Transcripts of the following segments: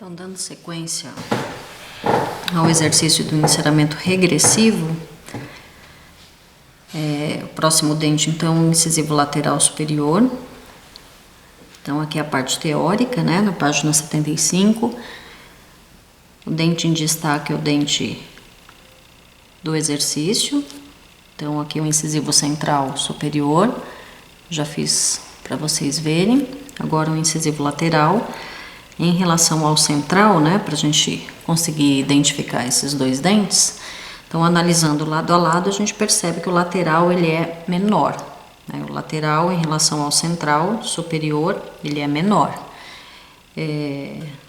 Então, dando sequência ao exercício do encerramento regressivo, o próximo dente, então, o incisivo lateral superior. Então, aqui é a parte teórica, né, na página 75. O dente em destaque é o dente do exercício. Então, aqui o incisivo central superior, já fiz para vocês verem. Agora o incisivo lateral. Em relação ao central, né, para a gente conseguir identificar esses dois dentes, então analisando lado a lado, a gente percebe que o lateral ele é menor, né? O lateral em relação ao central superior, ele é menor.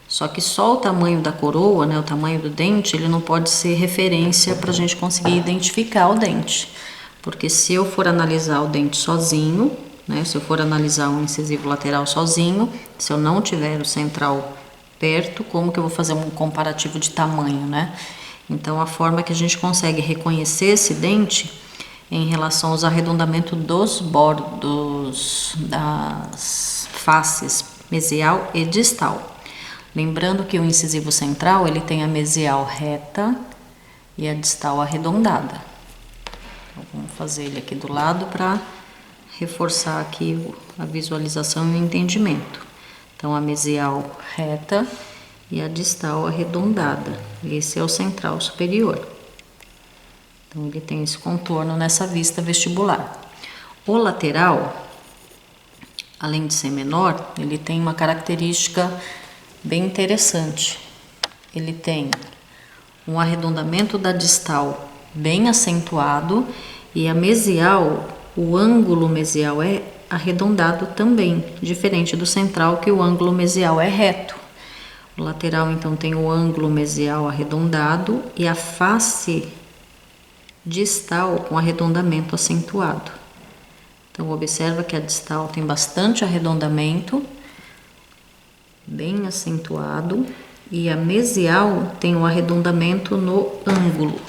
Só que só o tamanho da coroa, né, o tamanho do dente, ele não pode ser referência para a gente conseguir identificar o dente. Porque se eu for analisar o dente sozinho, né, se eu for analisar um incisivo lateral sozinho, se eu não tiver o central perto, como que eu vou fazer um comparativo de tamanho, né? Então, a forma que a gente consegue reconhecer esse dente em relação aos arredondamentos dos bordos das faces mesial e distal. Lembrando que o incisivo central, ele tem a mesial reta e a distal arredondada. Então, vamos fazer ele aqui do lado para reforçar aqui a visualização e o entendimento. Então, a mesial reta e a distal arredondada. Esse é o central superior. Então, ele tem esse contorno nessa vista vestibular. O lateral, além de ser menor, ele tem uma característica bem interessante. Ele tem um arredondamento da distal bem acentuado e a mesial, o ângulo mesial é arredondado também, diferente do central, que o ângulo mesial é reto. O lateral, então, tem o ângulo mesial arredondado e a face distal com arredondamento acentuado. Então, observa que a distal tem bastante arredondamento, bem acentuado, e a mesial tem um arredondamento no ângulo.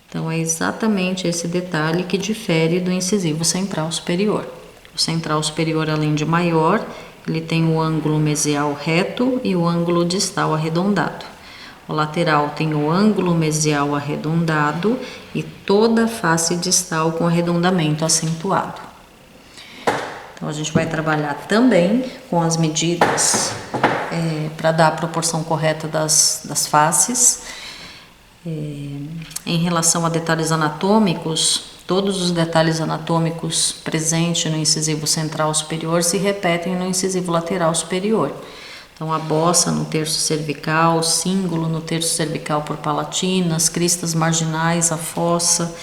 Então, é exatamente esse detalhe que difere do incisivo central superior. O central superior, além de maior, ele tem o ângulo mesial reto e o ângulo distal arredondado. O lateral tem o ângulo mesial arredondado e toda a face distal com arredondamento acentuado. Então, a gente vai trabalhar também com as medidas para dar a proporção correta das faces. Em relação a detalhes anatômicos, todos os detalhes anatômicos presentes no incisivo central superior se repetem no incisivo lateral superior. Então, a bossa no terço cervical, cíngulo no terço cervical por palatina, as cristas marginais, a fossa.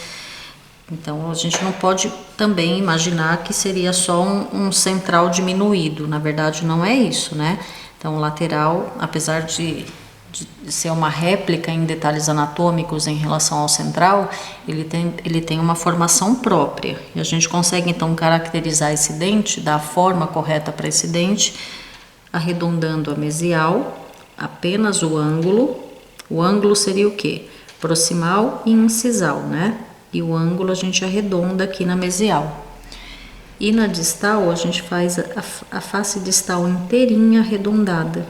Então, a gente não pode também imaginar que seria só um central diminuído. Na verdade, não é isso, né? Então, o lateral, apesar de ser uma réplica em detalhes anatômicos em relação ao central, ele tem uma formação própria. E a gente consegue, então, caracterizar esse dente, dar a forma correta para esse dente, arredondando a mesial, apenas o ângulo. O ângulo seria o quê? Proximal e incisal, né? E o ângulo a gente arredonda aqui na mesial. E na distal, a gente faz a face distal inteirinha arredondada.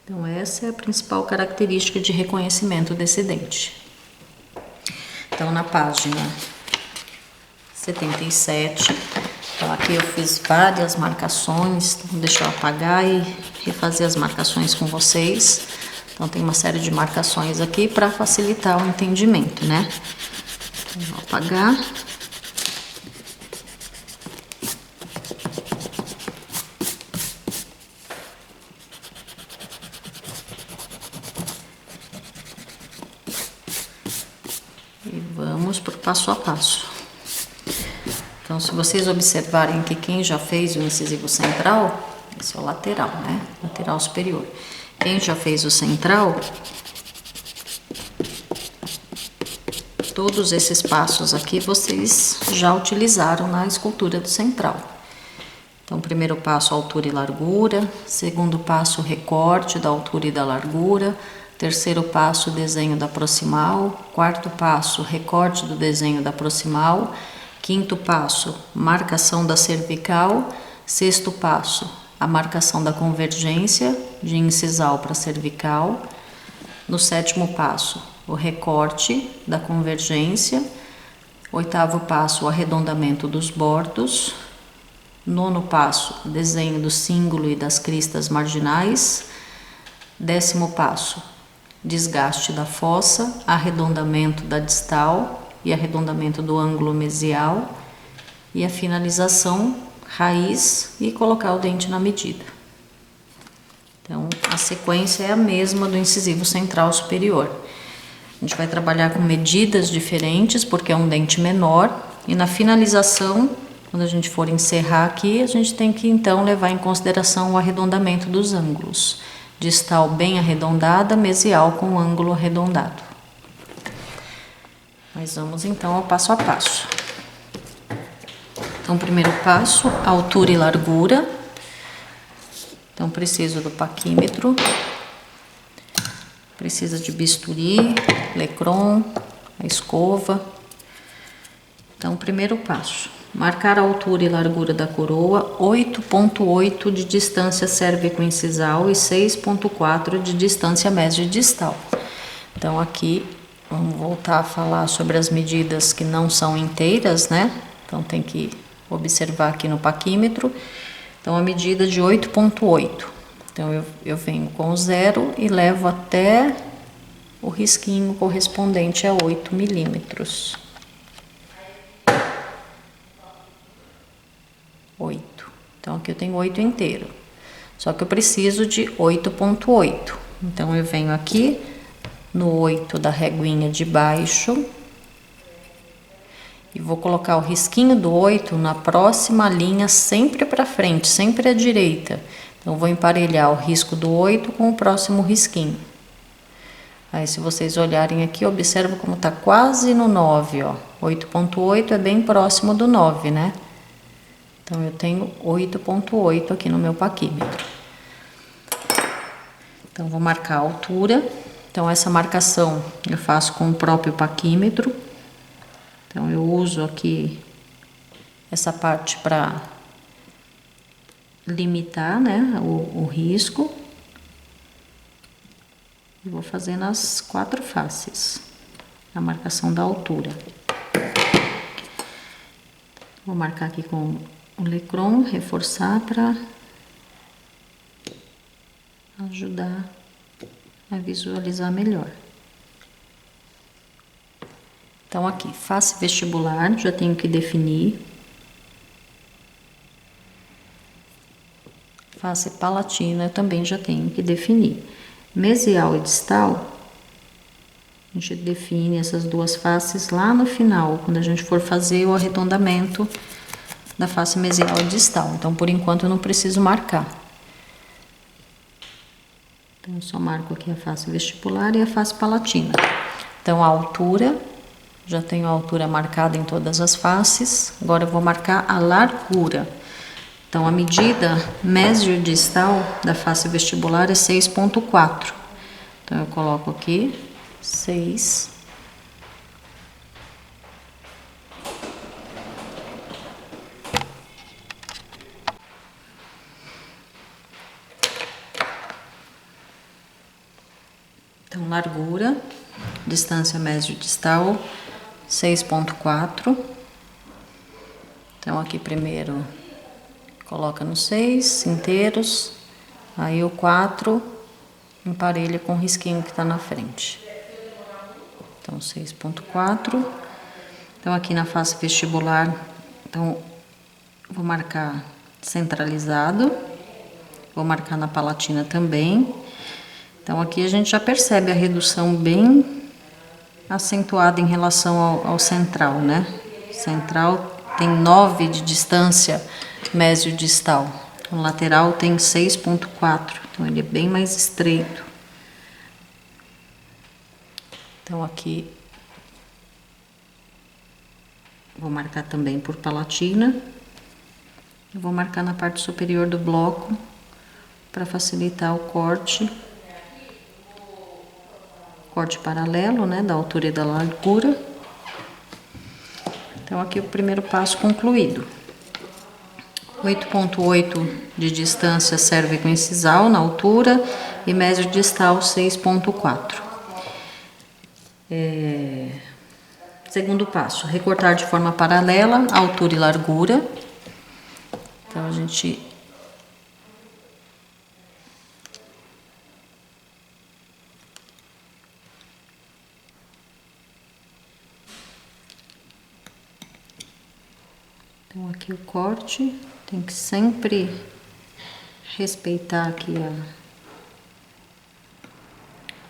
Então, essa é a principal característica de reconhecimento desse dente. Então, na página 77, então aqui eu fiz várias marcações, então deixa eu apagar e refazer as marcações com vocês. Então, tem uma série de marcações aqui para facilitar o entendimento, né? Então, vou apagar. E vamos para o passo a passo. Então, se vocês observarem que quem já fez o incisivo central, esse é o lateral, né? Lateral superior. Quem já fez o central, todos esses passos aqui vocês já utilizaram na escultura do central. Então, primeiro passo, altura e largura. Segundo passo, recorte da altura e da largura. Terceiro passo, desenho da proximal. Quarto passo, recorte do desenho da proximal. Quinto passo, marcação da cervical. Sexto passo, a marcação da convergência de incisal para cervical. No 7º passo, o recorte da convergência. 8º passo, o arredondamento dos bordos. 9º passo, desenho do cíngulo e das cristas marginais. 10º passo, desgaste da fossa, arredondamento da distal e arredondamento do ângulo mesial. E a finalização, raiz e colocar o dente na medida. Então, a sequência é a mesma do incisivo central superior. A gente vai trabalhar com medidas diferentes, porque é um dente menor. E na finalização, quando a gente for encerrar aqui, a gente tem que então levar em consideração o arredondamento dos ângulos. Distal bem arredondada, mesial com ângulo arredondado. Mas vamos então ao passo a passo. Então, primeiro passo, altura e largura. Então, preciso do paquímetro, precisa de bisturi, lecron, a escova. Então, primeiro passo, marcar a altura e largura da coroa, 8,8 de distância cérvico-incisal e 6,4 de distância mesio-distal. Então, aqui, vamos voltar a falar sobre as medidas que não são inteiras, né? Então, tem que observar aqui no paquímetro. Então, a medida de 8,8. Então, eu venho com o 0 e levo até o risquinho correspondente a 8 milímetros. 8. Então, aqui eu tenho 8 inteiro. Só que eu preciso de 8,8. Então, eu venho aqui no 8 da reguinha de baixo. E vou colocar o risquinho do 8 na próxima linha, sempre para frente, sempre à direita. Então, vou emparelhar o risco do 8 com o próximo risquinho. Aí, se vocês olharem aqui, observa como tá quase no 9, ó. 8,8 é bem próximo do 9, né? Então, eu tenho 8,8 aqui no meu paquímetro. Então, vou marcar a altura. Então, essa marcação eu faço com o próprio paquímetro. Então, eu uso aqui essa parte para limitar, né, o risco. E vou fazer nas 4 faces a marcação da altura. Vou marcar aqui com o lecron, reforçar para ajudar a visualizar melhor. Então, aqui, face vestibular, já tenho que definir. Face palatina, eu também já tenho que definir. Mesial e distal, a gente define essas duas faces lá no final, quando a gente for fazer o arredondamento da face mesial e distal. Então, por enquanto, eu não preciso marcar. Então, eu só marco aqui a face vestibular e a face palatina. Então, a altura... Já tenho a altura marcada em todas as faces. Agora eu vou marcar a largura. Então, a medida mesio-distal da face vestibular é 6,4. Então, eu coloco aqui 6. Então, largura, distância mesio-distal, 6,4. Então, aqui primeiro coloca no 6 inteiros, aí o 4 emparelha com o risquinho que tá na frente. Então, 6,4. Então, aqui na face vestibular, então, vou marcar centralizado, vou marcar na palatina também. Então, aqui a gente já percebe a redução bem acentuada em relação ao central, né? Central tem 9 de distância mesio-distal. O lateral tem 6,4, então ele é bem mais estreito. Então, aqui vou marcar também por palatina. Eu vou marcar na parte superior do bloco para facilitar o corte. Corte paralelo, né, da altura e da largura. Então, aqui o primeiro passo concluído. 8,8 de distância cérvico incisal na altura e médio distal 6,4. Segundo passo, recortar de forma paralela a altura e largura. Então a gente Então, aqui o corte, tem que sempre respeitar aqui a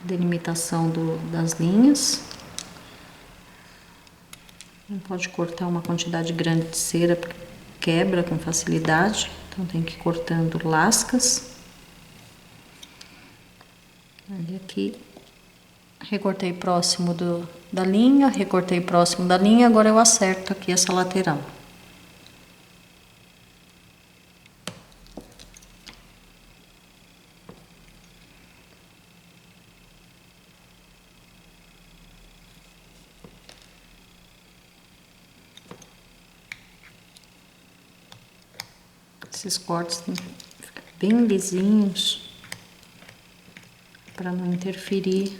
delimitação das linhas. Não pode cortar uma quantidade grande de cera, porque quebra com facilidade. Então, tem que ir cortando lascas. Aí, aqui, recortei próximo da linha, recortei próximo da linha, agora eu acerto aqui essa lateral. Esses cortes tem que ficar bem lisinhos para não interferir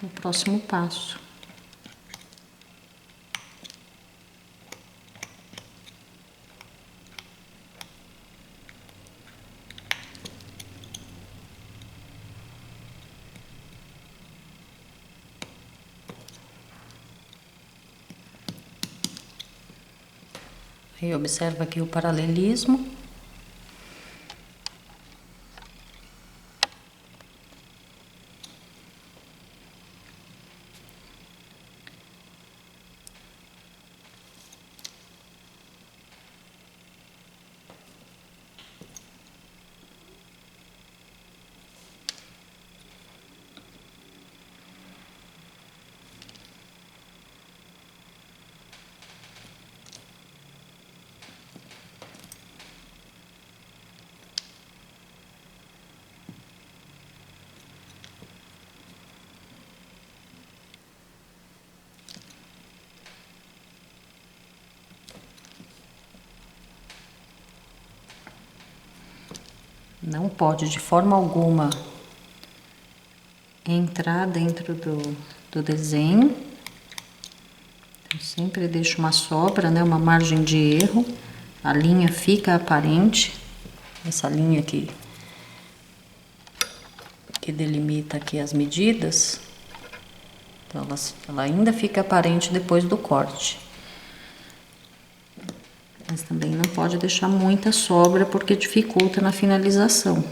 no próximo passo. Aí observa aqui o paralelismo. Não pode de forma alguma entrar dentro do desenho. Eu sempre deixo uma sobra, né, uma margem de erro. A linha fica aparente. Essa linha aqui que delimita aqui as medidas. Então ela ainda fica aparente depois do corte. Mas também não pode deixar muita sobra porque dificulta na finalização.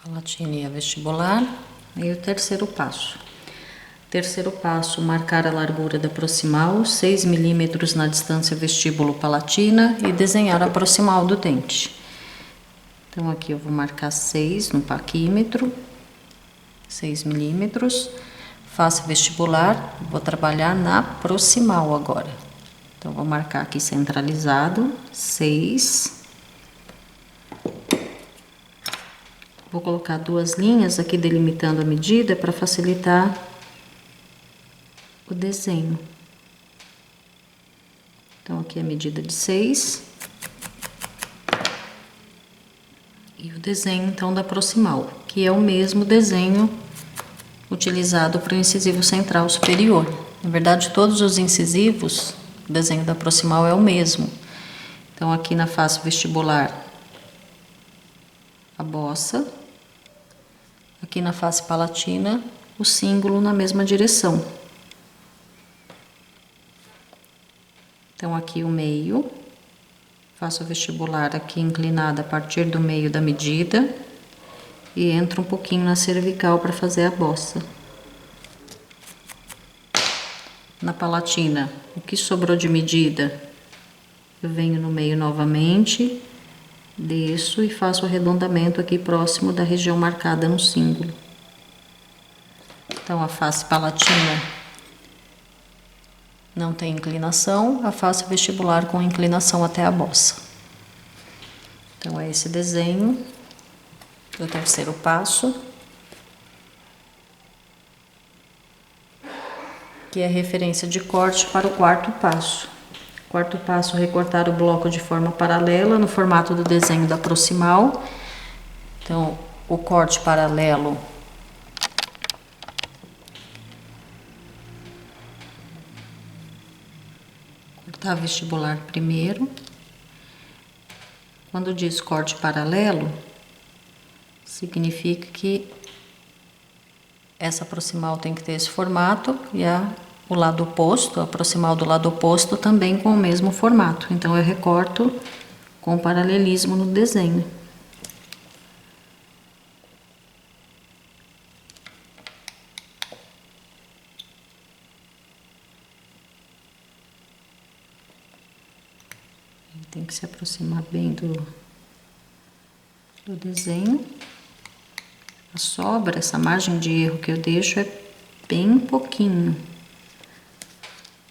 Palatina vestibular. Aí o terceiro passo. Terceiro passo, marcar a largura da proximal, 6 milímetros na distância vestíbulo-palatina e desenhar a proximal do dente. Então, aqui eu vou marcar 6 no paquímetro, 6 milímetros. Face vestibular, vou trabalhar na proximal agora. Então, vou marcar aqui centralizado, 6. Vou colocar 2 linhas aqui delimitando a medida para facilitar o desenho. Então, aqui a medida de 6. E o desenho, então, da proximal, que é o mesmo desenho utilizado para o incisivo central superior. Na verdade, todos os incisivos, o desenho da proximal é o mesmo. Então, aqui na face vestibular, a bossa. Aqui na face palatina, o cíngulo na mesma direção. Então, aqui o meio, faço o vestibular aqui inclinada a partir do meio da medida e entro um pouquinho na cervical para fazer a bossa. Na palatina, o que sobrou de medida, eu venho no meio novamente, desço e faço o arredondamento aqui próximo da região marcada no símbolo. Então, a face palatina não tem inclinação, a face vestibular com inclinação até a bossa. Então, é esse desenho do terceiro passo, que é referência de corte para o quarto passo. Quarto passo, recortar o bloco de forma paralela no formato do desenho da proximal. Então, o corte paralelo cortar vestibular primeiro. Quando diz corte paralelo, significa que essa proximal tem que ter esse formato e o lado oposto, a proximal do lado oposto, também com o mesmo formato. Então, eu recorto com paralelismo no desenho. Tem que se aproximar bem do desenho. A sobra, essa margem de erro que eu deixo é bem pouquinho.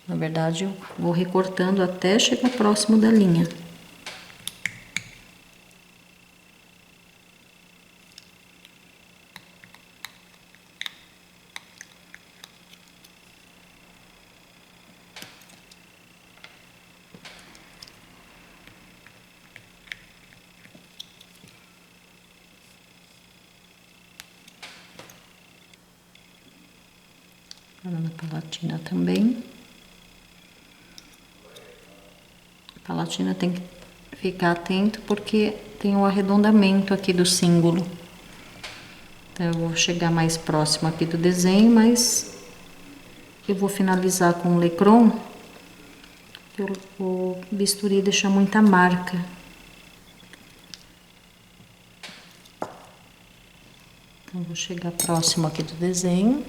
Na verdade, eu vou recortando até chegar próximo da linha. Agora na palatina também. A palatina tem que ficar atento porque tem um arredondamento aqui do símbolo. Então, eu vou chegar mais próximo aqui do desenho, mas eu vou finalizar com o lecron, que o bisturi deixa muita marca. Então, vou chegar próximo aqui do desenho.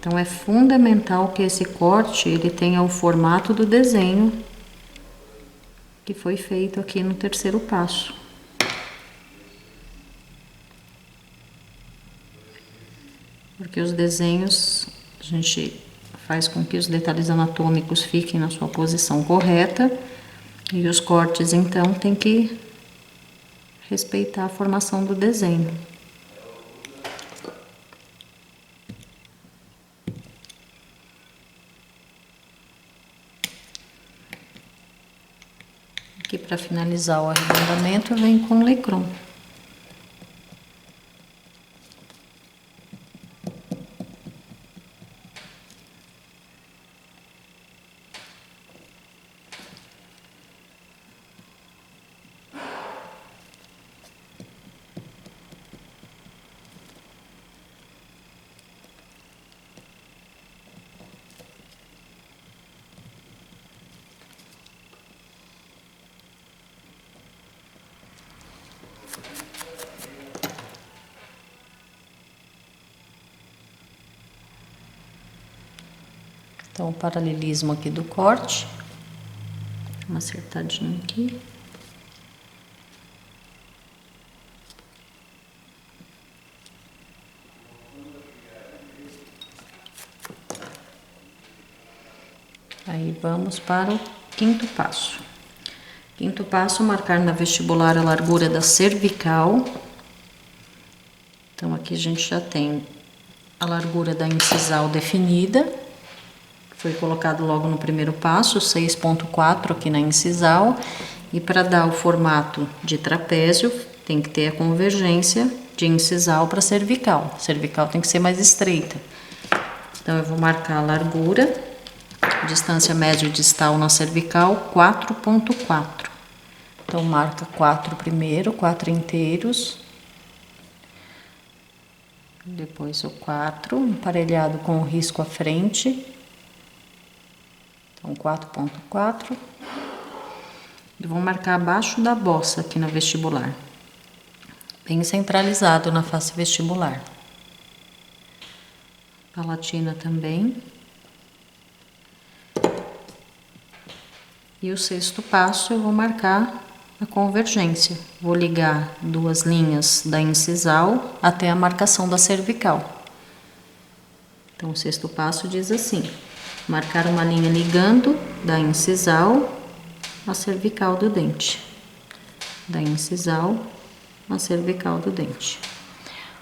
Então, é fundamental que esse corte ele tenha o formato do desenho que foi feito aqui no terceiro passo. Porque os desenhos, a gente faz com que os detalhes anatômicos fiquem na sua posição correta, e os cortes, então, tem que respeitar a formação do desenho. Aqui, para finalizar o arredondamento, eu venho com o lecron. Então, o paralelismo aqui do corte. Uma acertadinha aqui. Aí, vamos para o quinto passo. Quinto passo, marcar na vestibular a largura da cervical. Então, aqui a gente já tem a largura da incisal definida. Foi colocado logo no primeiro passo, 6,4 aqui na incisal. E para dar o formato de trapézio, tem que ter a convergência de incisal para cervical. A cervical tem que ser mais estreita. Então, eu vou marcar a largura, distância médio distal na cervical, 4,4. Então, marca 4 primeiro, 4 inteiros. Depois o 4, emparelhado com o risco à frente. Então, 4,4. E vou marcar abaixo da bossa aqui no vestibular. Bem centralizado na face vestibular. Palatina também. E o sexto passo eu vou marcar a convergência. Vou ligar duas linhas da incisal até a marcação da cervical. Então, o sexto passo diz assim: marcar uma linha ligando da incisal à cervical do dente. Da incisal à cervical do dente.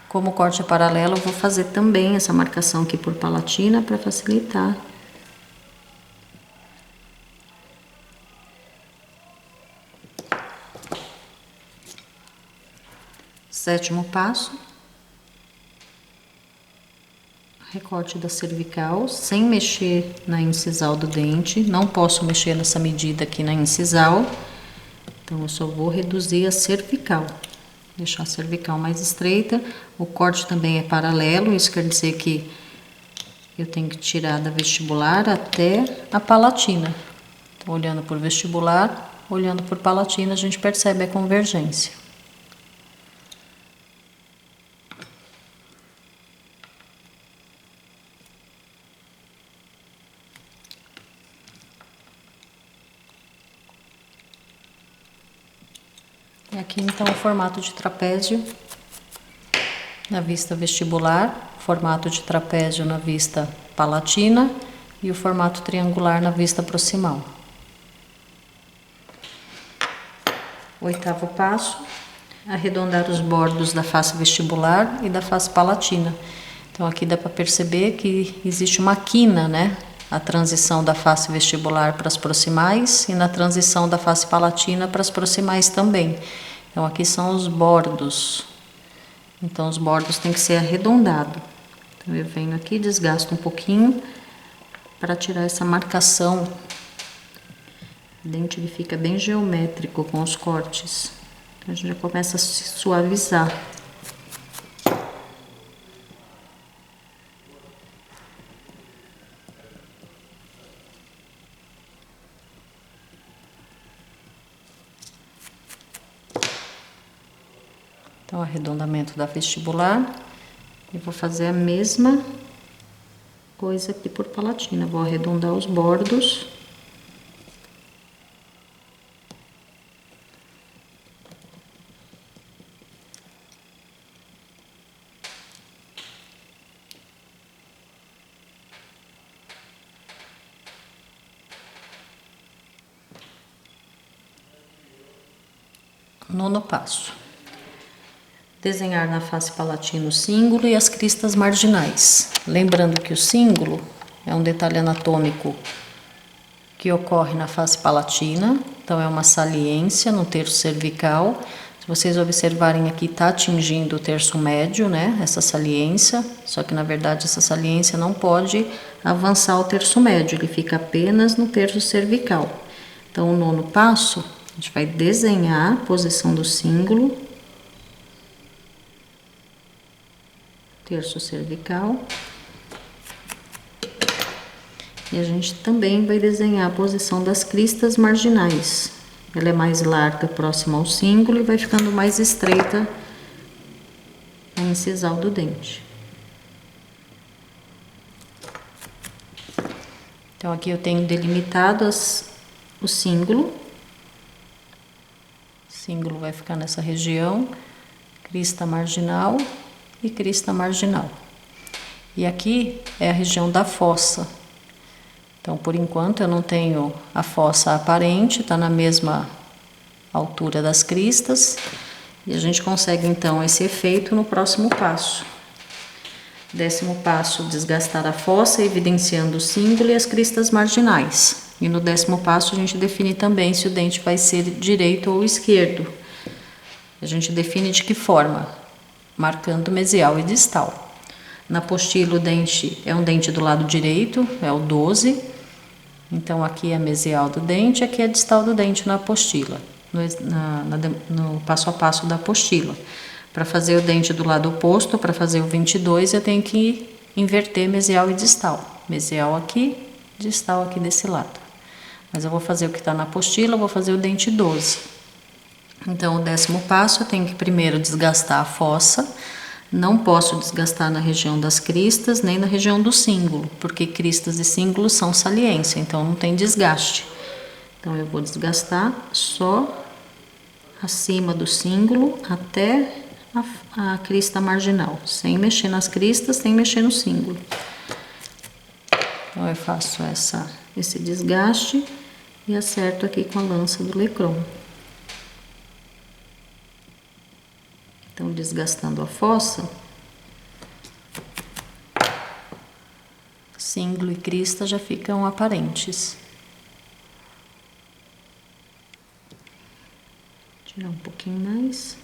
Como o corte é paralelo, eu vou fazer também essa marcação aqui por palatina para facilitar. Sétimo passo, recorte da cervical, sem mexer na incisal do dente. Não posso mexer nessa medida aqui na incisal, então eu só vou reduzir a cervical, deixar a cervical mais estreita. O corte também é paralelo, isso quer dizer que eu tenho que tirar da vestibular até a palatina. Então, olhando por vestibular, olhando por palatina, a gente percebe a convergência. E aqui então o formato de trapézio na vista vestibular, formato de trapézio na vista palatina e o formato triangular na vista proximal. Oitavo passo, arredondar os bordos da face vestibular e da face palatina. Então aqui dá para perceber que existe uma quina, né? A transição da face vestibular para as proximais e na transição da face palatina para as proximais também. Então aqui são os bordos. Então os bordos têm que ser arredondados. Então eu venho aqui, desgasto um pouquinho para tirar essa marcação. O dente ele fica bem geométrico com os cortes. Então a gente já começa a se suavizar. Então, arredondamento da vestibular. E vou fazer a mesma coisa aqui por palatina. Vou arredondar os bordos. Nono passo. Desenhar na face palatina o cíngulo e as cristas marginais. Lembrando que o cíngulo é um detalhe anatômico que ocorre na face palatina, então é uma saliência no terço cervical. Se vocês observarem aqui, está atingindo o terço médio, né? Essa saliência, só que na verdade essa saliência não pode avançar o terço médio, ele fica apenas no terço cervical. Então, o nono passo, a gente vai desenhar a posição do cíngulo. Terço cervical. E a gente também vai desenhar a posição das cristas marginais. Ela é mais larga próxima ao cíngulo e vai ficando mais estreita na incisal do dente. Então aqui eu tenho delimitado o cíngulo. O cíngulo vai ficar nessa região, crista marginal e crista marginal. E aqui é a região da fossa. Então, por enquanto, eu não tenho a fossa aparente, está na mesma altura das cristas. E a gente consegue, então, esse efeito no próximo passo. 10º passo, desgastar a fossa, evidenciando o cíngulo e as cristas marginais. E no 10º passo, a gente define também se o dente vai ser direito ou esquerdo. A gente define de que forma? Marcando mesial e distal. Na apostila, o dente é um dente do lado direito, é o 12. Então, aqui é a mesial do dente, aqui é a distal do dente na apostila, no passo a passo da apostila. Para fazer o dente do lado oposto, para fazer o 22, eu tenho que inverter mesial e distal. Mesial aqui, distal aqui desse lado. Mas eu vou fazer o que está na apostila, eu vou fazer o dente 12. Então, o 10º passo, eu tenho que primeiro desgastar a fossa. Não posso desgastar na região das cristas, nem na região do cíngulo, porque cristas e cíngulos são saliência, então não tem desgaste. Então, eu vou desgastar só acima do cíngulo até a crista marginal, sem mexer nas cristas, sem mexer no cíngulo. Então, eu faço esse desgaste e acerto aqui com a lança do Lecron. Então, desgastando a fossa, cíngulo e crista já ficam aparentes. Tirar um pouquinho mais.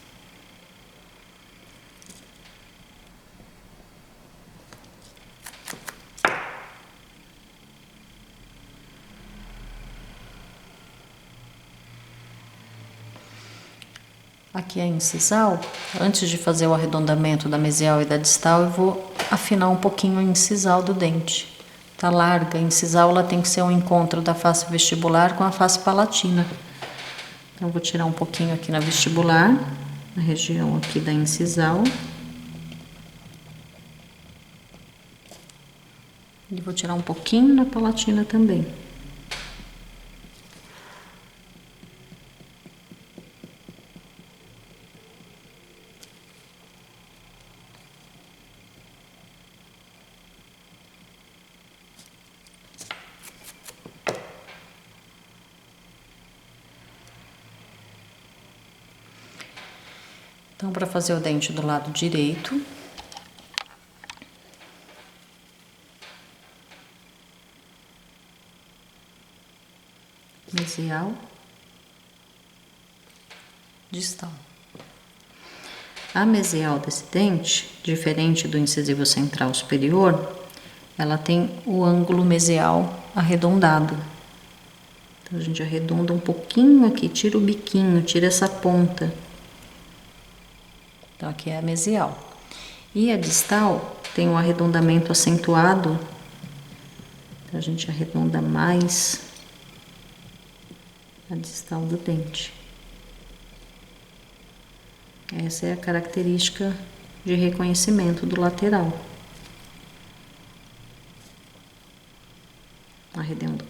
Aqui a incisal, antes de fazer o arredondamento da mesial e da distal, eu vou afinar um pouquinho a incisal do dente. Tá larga, a incisal ela tem que ser um encontro da face vestibular com a face palatina. Então, eu vou tirar um pouquinho aqui na vestibular, na região aqui da incisal. E vou tirar um pouquinho na palatina também. Então, para fazer o dente do lado direito, mesial, distal. A mesial desse dente, diferente do incisivo central superior, ela tem o ângulo mesial arredondado. Então, a gente arredonda um pouquinho aqui, tira o biquinho, tira essa ponta. Então, aqui é a mesial. E a distal tem um arredondamento acentuado. Então, a gente arredonda mais a distal do dente. Essa é a característica de reconhecimento do lateral.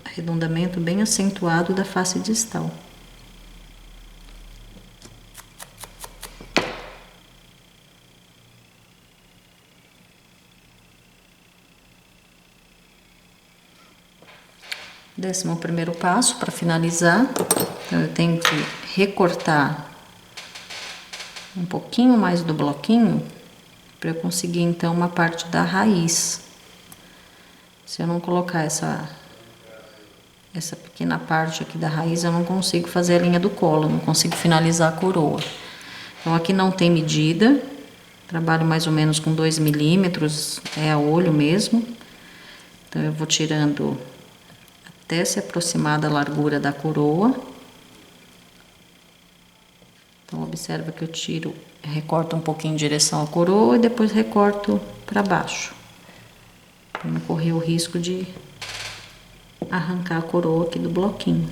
Arredondamento bem acentuado da face distal. Décimo primeiro passo, para finalizar, então eu tenho que recortar um pouquinho mais do bloquinho para eu conseguir então uma parte da raiz. Se eu não colocar essa pequena parte aqui da raiz, eu não consigo fazer a linha do colo, não consigo finalizar a coroa. Então aqui não tem medida, trabalho mais ou menos com 2 milímetros, é a olho mesmo. Então eu vou tirando até se aproximar da largura da coroa. Então, observa que eu tiro, recorto um pouquinho em direção à coroa e depois recorto para baixo. Para não correr o risco de arrancar a coroa aqui do bloquinho.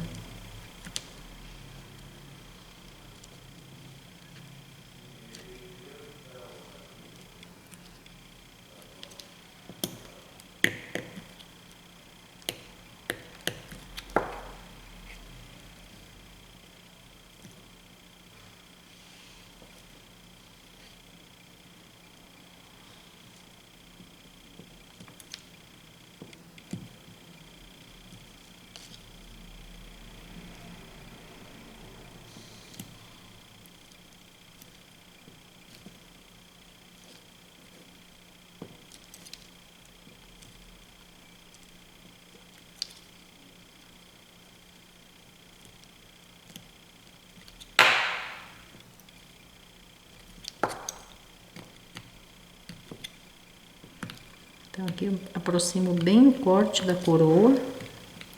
Então, aqui eu aproximo bem o corte da coroa.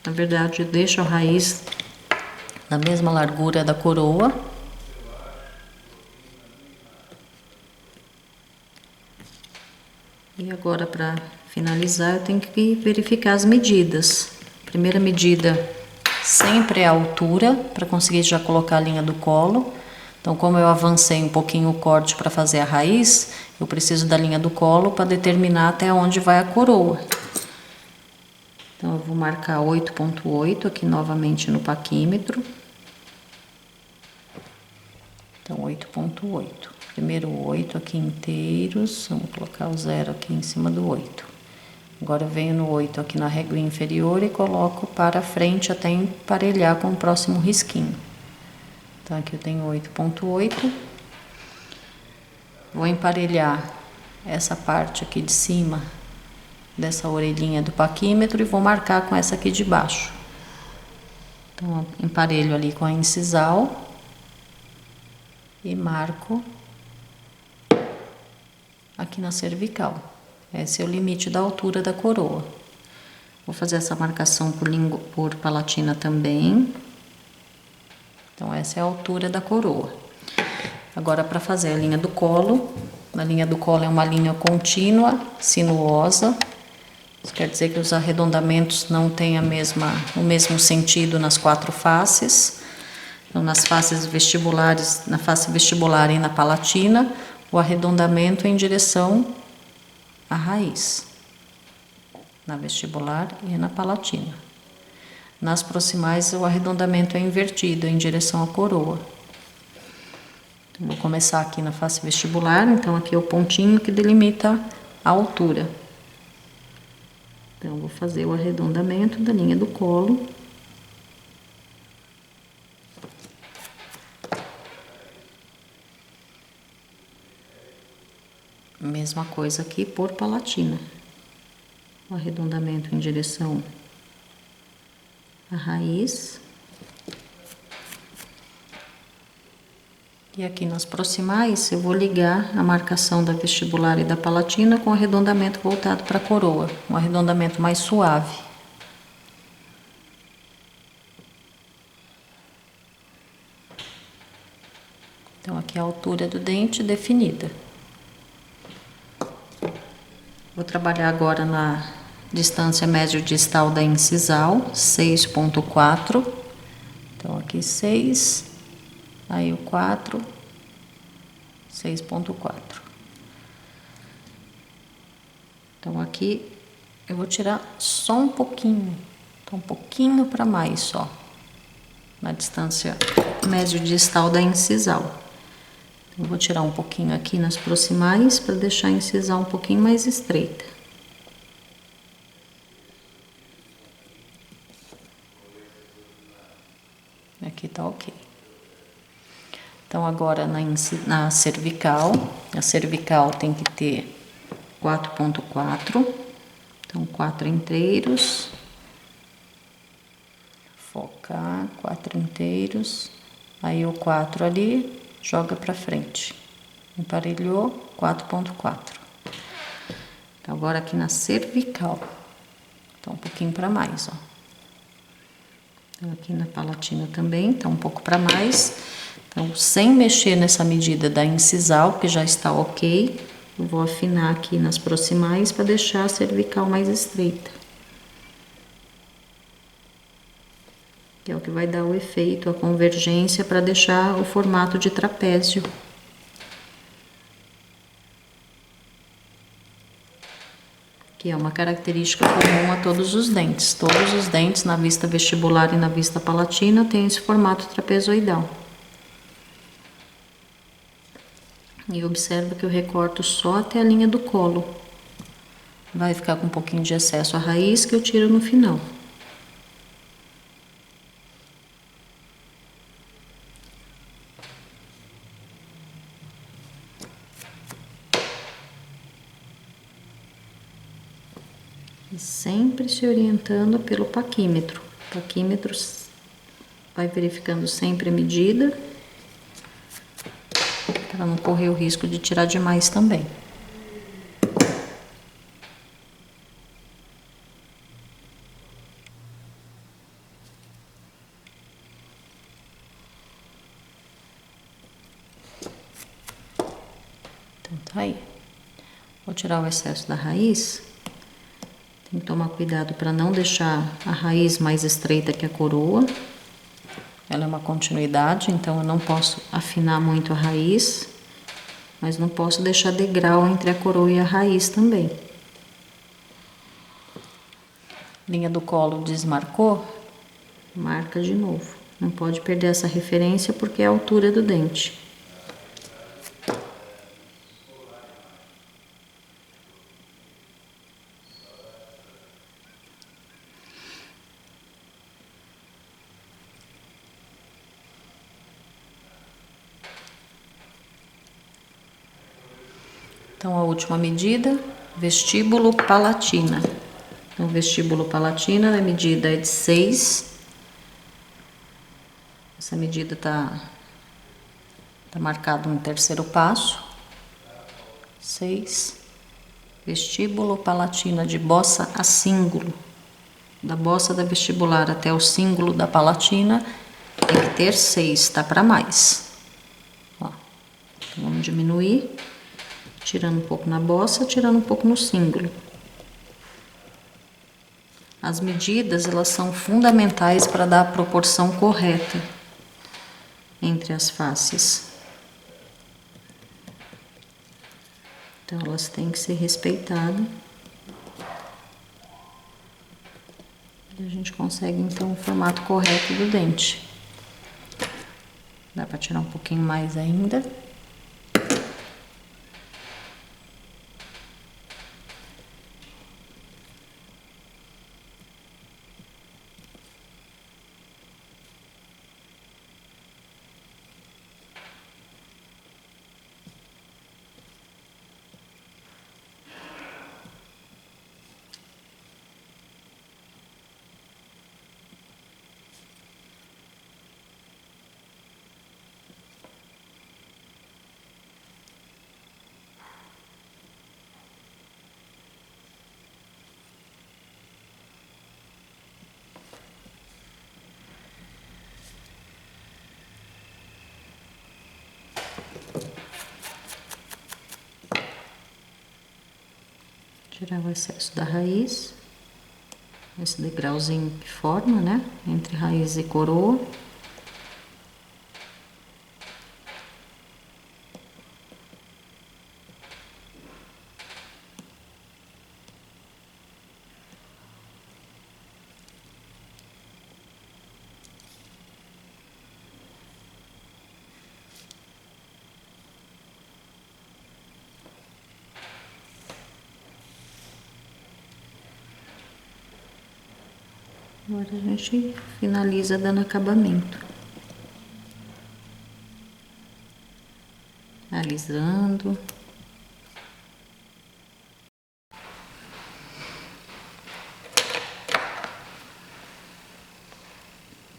Na verdade, eu deixo a raiz na mesma largura da coroa. E agora, para finalizar, eu tenho que verificar as medidas. Primeira medida sempre a altura para conseguir já colocar a linha do colo. Então, como eu avancei um pouquinho o corte para fazer a raiz, eu preciso da linha do colo para determinar até onde vai a coroa. Então, eu vou marcar 8,8 aqui novamente no paquímetro. Então, 8,8. Primeiro 8 aqui inteiros, vamos colocar o 0 aqui em cima do 8. Agora eu venho no 8 aqui na régua inferior e coloco para frente até emparelhar com o próximo risquinho. Então, aqui eu tenho 8,8. Vou emparelhar essa parte aqui de cima dessa orelhinha do paquímetro e vou marcar com essa aqui de baixo. Então, emparelho ali com a incisal e marco aqui na cervical. Esse é o limite da altura da coroa. Vou fazer essa marcação por palatina também. Então, essa é a altura da coroa. Agora, para fazer a linha do colo, a linha do colo é uma linha contínua, sinuosa. Isso quer dizer que os arredondamentos não têm o mesmo sentido nas quatro faces. Então, nas faces vestibulares, na face vestibular e na palatina, o arredondamento é em direção à raiz. Na vestibular e na palatina. Nas proximais, o arredondamento é invertido, em direção à coroa. Então, vou começar aqui na face vestibular, então aqui é o pontinho que delimita a altura. Então, vou fazer o arredondamento da linha do colo. Mesma coisa aqui por palatina. O arredondamento em direção à raiz. E aqui nas proximais eu vou ligar a marcação da vestibular e da palatina com o arredondamento voltado para a coroa, um arredondamento mais suave. Então aqui a altura do dente definida. Vou trabalhar agora na distância médio-distal da incisal, 6,4. Então, aqui 6, aí o 4, 6,4. Então, aqui eu vou tirar só um pouquinho, então um pouquinho para mais só, na distância médio-distal da incisal. Eu vou tirar um pouquinho aqui nas proximais para deixar a incisal um pouquinho mais estreita. Aqui tá ok. Então, agora na cervical, a cervical tem que ter 4,4. Então, 4 inteiros. Focar, 4 inteiros. Aí o 4 ali. Joga para frente. Emparelhou, 4,4. Então, agora aqui na cervical. Então, um pouquinho para mais, ó. Então, aqui na palatina também, então um pouco para mais. Então, sem mexer nessa medida da incisal, que já está ok, eu vou afinar aqui nas proximais para deixar a cervical mais estreita. Que é o que vai dar o efeito, a convergência para deixar o formato de trapézio. Que é uma característica comum a todos os dentes. Todos os dentes na vista vestibular e na vista palatina têm esse formato trapezoidal. E observa que eu recorto só até a linha do colo. Vai ficar com um pouquinho de excesso à raiz que eu tiro no final. E sempre se orientando pelo paquímetro. O paquímetro vai verificando sempre a medida, para não correr o risco de tirar demais também. Então tá aí. Vou tirar o excesso da raiz. Tem que tomar cuidado para não deixar a raiz mais estreita que a coroa. Ela é uma continuidade, então eu não posso afinar muito a raiz, mas não posso deixar degrau entre a coroa e a raiz também. Linha do colo desmarcou, marca de novo. Não pode perder essa referência porque é a altura do dente. Então, a última medida, vestíbulo palatina. Então, vestíbulo palatina, a medida é de 6. Essa medida tá marcado no terceiro passo. 6. Vestíbulo palatina de bossa a cíngulo. Da bossa da vestibular até o cíngulo da palatina, tem que ter 6, tá para mais. Ó, então vamos diminuir. Tirando um pouco na bossa, tirando um pouco no cíngulo. As medidas, elas são fundamentais para dar a proporção correta entre as faces. Então, elas têm que ser respeitadas. E a gente consegue, então, o formato correto do dente. Dá para tirar um pouquinho mais ainda. Tirar o excesso da raiz, esse degrauzinho que forma, né, entre raiz e coroa. Agora a gente finaliza dando acabamento. Alisando.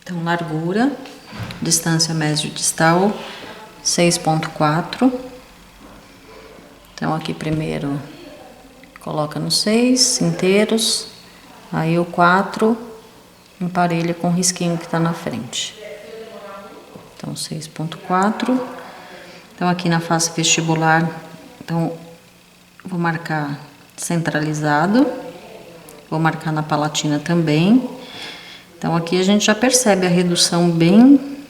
Então, largura, distância mesiodistal, 6,4. Então, aqui primeiro coloca no 6 inteiros, aí o 4 emparelha com o risquinho que tá na frente. Então, 6,4. Então, aqui na face vestibular, então, vou marcar centralizado, vou marcar na palatina também. Então, aqui a gente já percebe a redução bem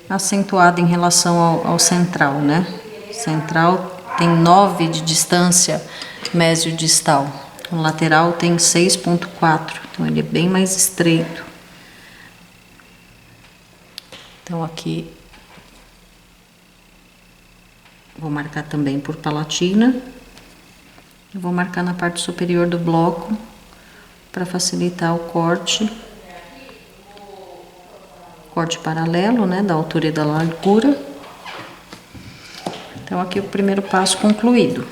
acentuada em relação ao central, né? Central tem 9 de distância mesiodistal. O lateral tem 6,4, então ele é bem mais estreito. Então, aqui vou marcar também por palatina. Eu vou marcar na parte superior do bloco para facilitar o corte. Corte paralelo, né, da altura e da largura. Então, aqui o primeiro passo concluído.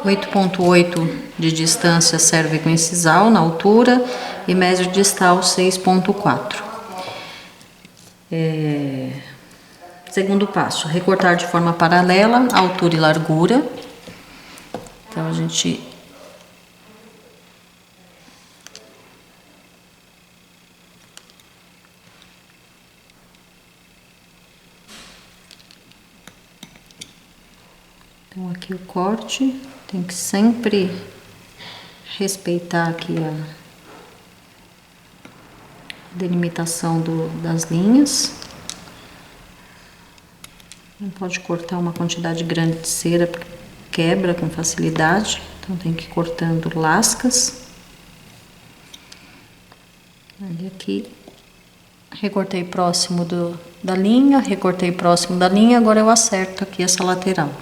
8,8 de distância cérvico incisal na altura e mesiodistal 6,4. Segundo passo, recortar de forma paralela a altura e largura. Então, a gente então, aqui o corte tem que sempre respeitar aqui a delimitação das linhas. Não pode cortar uma quantidade grande de cera porque quebra com facilidade, então tem que ir cortando lascas. Aí aqui recortei próximo da linha, recortei próximo da linha, agora eu acerto aqui essa lateral.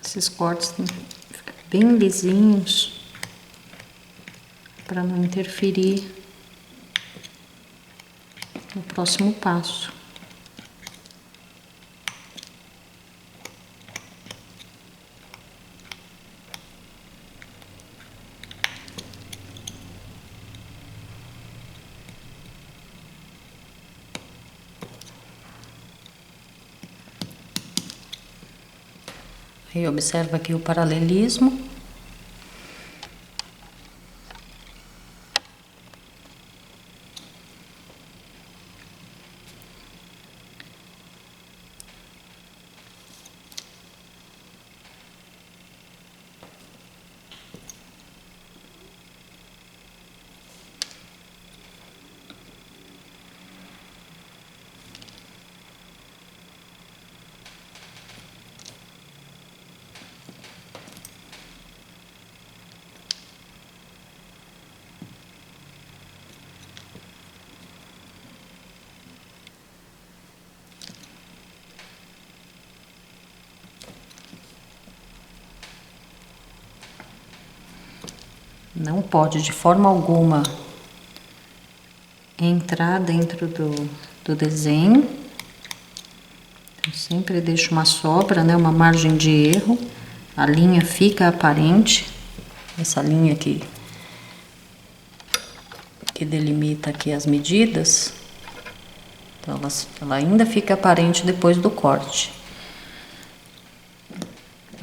Esses cortes tem que ficar bem lisinhos para não interferir no próximo passo. Aí observa aqui o paralelismo. Não pode de forma alguma entrar dentro do desenho. Eu sempre deixo uma sobra, né, uma margem de erro. A linha fica aparente. Essa linha aqui que delimita aqui as medidas, então ela ainda fica aparente depois do corte.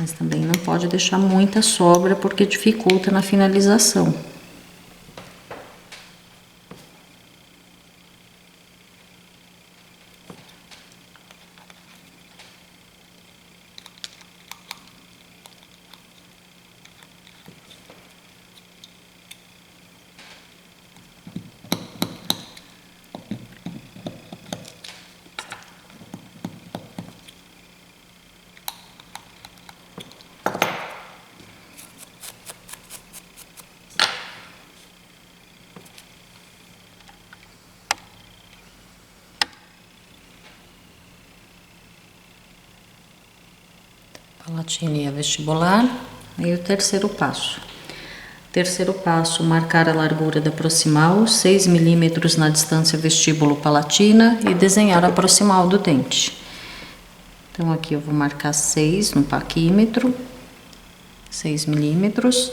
Mas também não pode deixar muita sobra porque dificulta na finalização. Palatina vestibular. Aí o terceiro passo. Terceiro passo, marcar a largura da proximal, 6 milímetros na distância vestíbulo-palatina e desenhar a proximal do dente. Então aqui eu vou marcar 6 no paquímetro, 6 milímetros.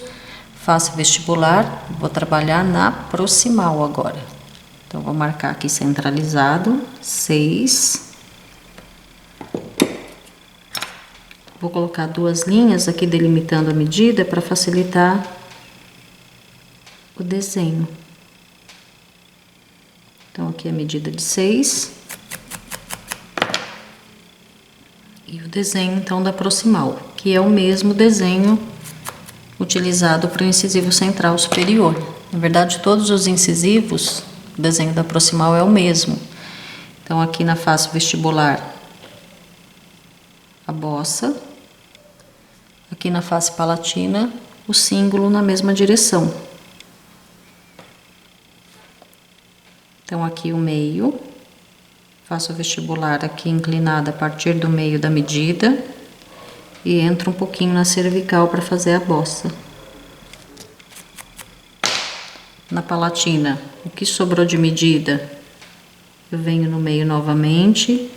Face vestibular, vou trabalhar na proximal agora. Então vou marcar aqui centralizado, 6. Vou colocar 2 linhas aqui delimitando a medida para facilitar o desenho. Então, aqui a medida de 6. E o desenho, então, da proximal, que é o mesmo desenho utilizado para o incisivo central superior. Na verdade, todos os incisivos, o desenho da proximal é o mesmo. Então, aqui na face vestibular, a bossa. Aqui na face palatina, o símbolo na mesma direção. Então, aqui o meio, faço o vestibular aqui inclinada a partir do meio da medida e entro um pouquinho na cervical para fazer a bossa. Na palatina, o que sobrou de medida, eu venho no meio novamente,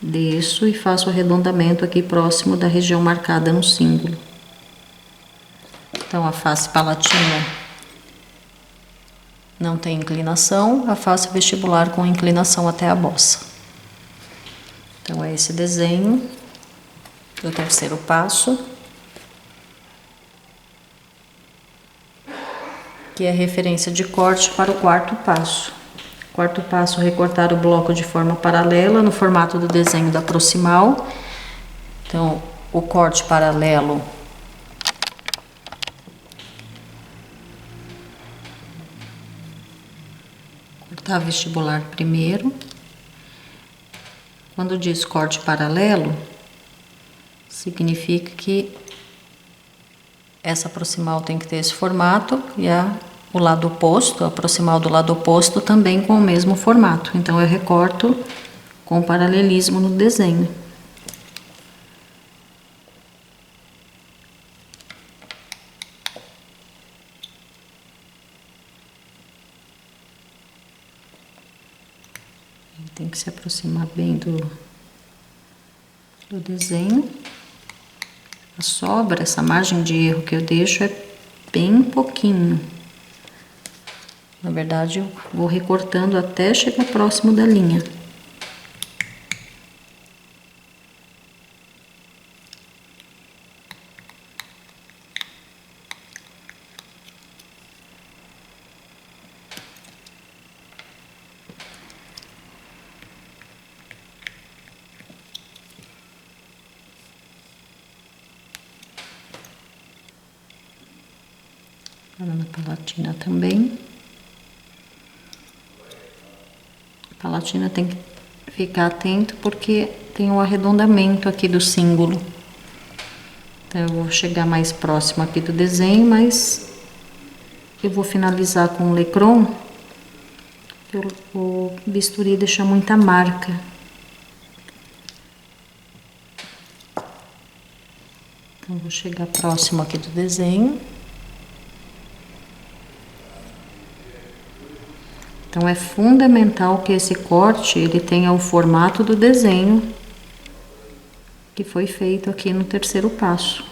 desço e faço o arredondamento aqui próximo da região marcada no símbolo. Então, a face palatina não tem inclinação, a face vestibular com inclinação até a bossa. Então, é esse desenho do terceiro passo. que é referência de corte para o quarto passo. Quarto passo, recortar o bloco de forma paralela no formato do desenho da proximal. Então, o corte paralelo cortar vestibular primeiro. Quando diz corte paralelo, significa que essa proximal tem que ter esse formato e o lado oposto, a proximal do lado oposto, também com o mesmo formato. Então, eu recorto com paralelismo no desenho. Tem que se aproximar bem do desenho. A sobra, essa margem de erro que eu deixo é bem pouquinho. Na verdade, eu vou recortando até chegar próximo da linha. Agora na palatina também. A palatina tem que ficar atento porque tem um arredondamento aqui do símbolo. Então, eu vou chegar mais próximo aqui do desenho, mas eu vou finalizar com o Lecron, que o bisturi deixa muita marca. Então, vou chegar próximo aqui do desenho. Então, é fundamental que esse corte ele tenha o formato do desenho que foi feito aqui no terceiro passo.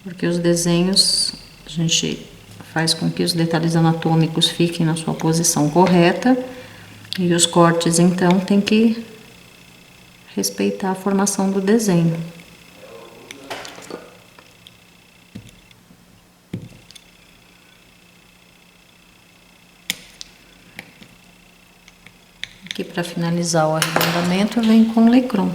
Porque os desenhos, a gente faz com que os detalhes anatômicos fiquem na sua posição correta e os cortes, então, tem que respeitar a formação do desenho. Aqui, para finalizar o arredondamento, eu venho com o Lecron.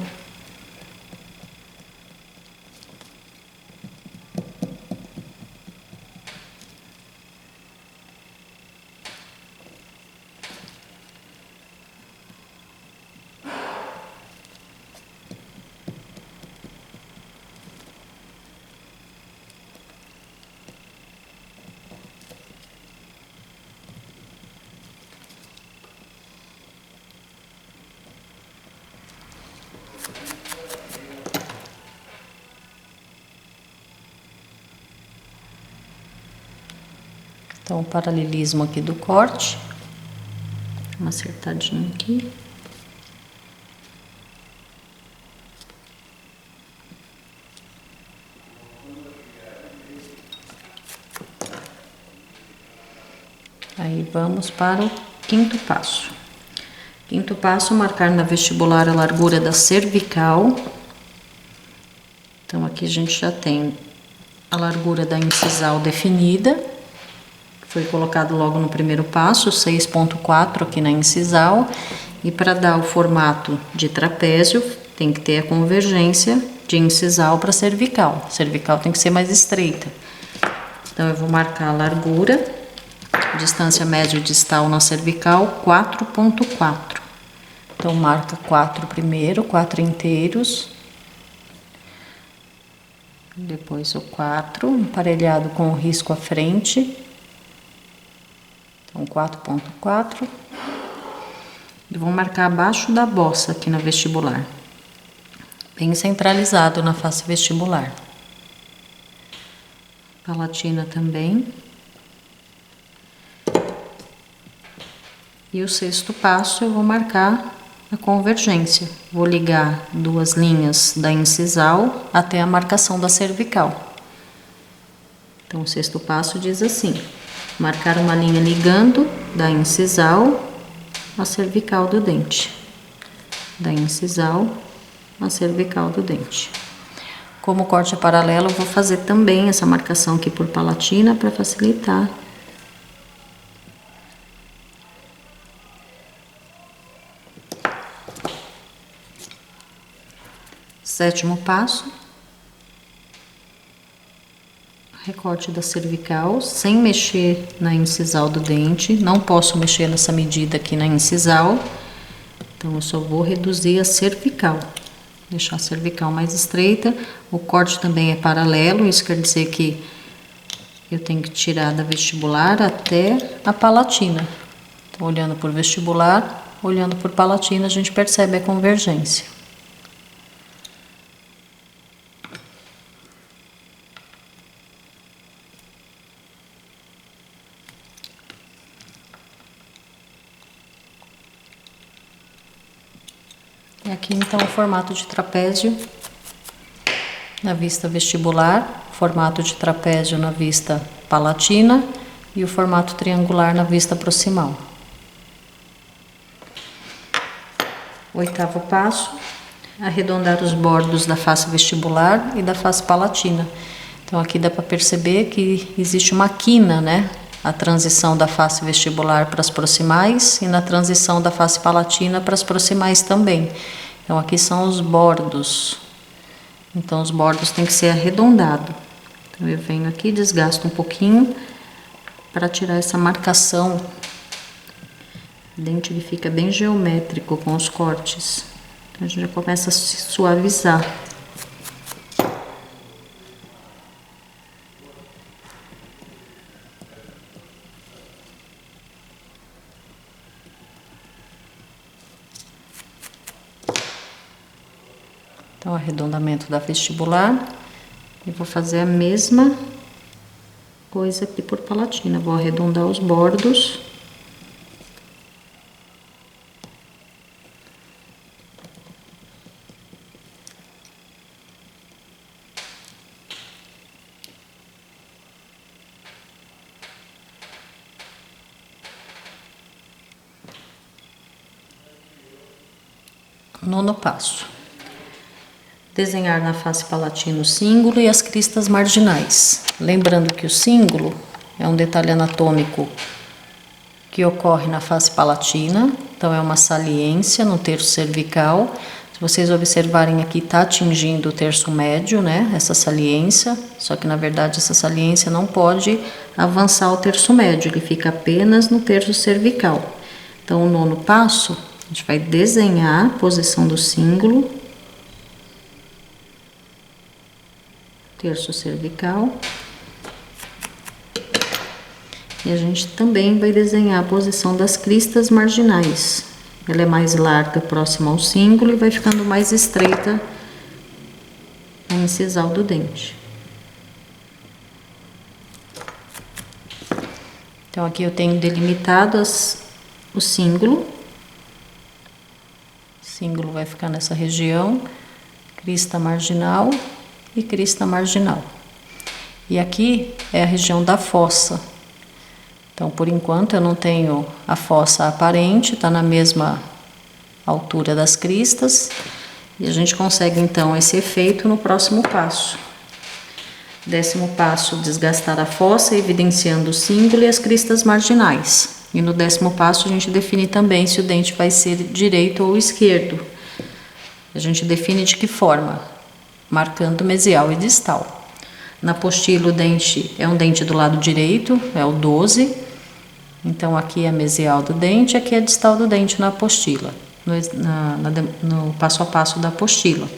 Então, o paralelismo aqui do corte. Uma acertadinha aqui. Aí, vamos para o quinto passo. Quinto passo, marcar na vestibular a largura da cervical. Então, aqui a gente já tem a largura da incisal definida. Foi colocado logo no primeiro passo, 6,4 aqui na incisal. E para dar o formato de trapézio, tem que ter a convergência de incisal para cervical. A cervical tem que ser mais estreita. Então, eu vou marcar a largura, distância médio distal na cervical, 4,4. Então, marca 4 primeiro, 4 inteiros. Depois o 4, emparelhado com o risco à frente. Então, 4,4. E vou marcar abaixo da bossa aqui na vestibular. Bem centralizado na face vestibular. Palatina também. E o sexto passo eu vou marcar a convergência. Vou ligar duas linhas da incisal até a marcação da cervical. Então, o sexto passo diz assim: marcar uma linha ligando da incisal à cervical do dente. Da incisal à cervical do dente. Como o corte é paralelo, eu vou fazer também essa marcação aqui por palatina para facilitar. Sétimo passo. Recorte da cervical, sem mexer na incisal do dente. Não posso mexer nessa medida aqui na incisal. Então, eu só vou reduzir a cervical. Deixar a cervical mais estreita. O corte também é paralelo, isso quer dizer que eu tenho que tirar da vestibular até a palatina. Então, olhando por vestibular, olhando por palatina, a gente percebe a convergência. E aqui então o formato de trapézio na vista vestibular, formato de trapézio na vista palatina e o formato triangular na vista proximal. Oitavo passo, arredondar os bordos da face vestibular e da face palatina. Então aqui dá para perceber que existe uma quina, né? A transição da face vestibular para as proximais e na transição da face palatina para as proximais também. Então aqui são os bordos. Então os bordos têm que ser arredondados. Então eu venho aqui, desgasto um pouquinho para tirar essa marcação. O dente ele fica bem geométrico com os cortes. Então a gente já começa a se suavizar. Então, arredondamento da vestibular. E vou fazer a mesma coisa aqui por palatina. Vou arredondar os bordos. Nono passo. Desenhar na face palatina o cíngulo e as cristas marginais. Lembrando que o cíngulo é um detalhe anatômico que ocorre na face palatina, então é uma saliência no terço cervical. Se vocês observarem aqui, está atingindo o terço médio, né? Essa saliência, só que na verdade essa saliência não pode avançar o terço médio, ele fica apenas no terço cervical. Então, o nono passo, a gente vai desenhar a posição do cíngulo. Terço cervical. E a gente também vai desenhar a posição das cristas marginais. Ela é mais larga próxima ao cíngulo e vai ficando mais estreita na incisal do dente. Então aqui eu tenho delimitado o cíngulo. O cíngulo vai ficar nessa região, crista marginal e crista marginal. E aqui é a região da fossa. Então, por enquanto, eu não tenho a fossa aparente, está na mesma altura das cristas. E a gente consegue, então, esse efeito no próximo passo. 10º passo, desgastar a fossa, evidenciando o cíngulo e as cristas marginais. E no 10º passo, a gente define também se o dente vai ser direito ou esquerdo. A gente define de que forma? Marcando mesial e distal. Na apostila, o dente é um dente do lado direito, é o 12. Então, aqui é a mesial do dente, aqui é a distal do dente na apostila, no passo a passo da apostila.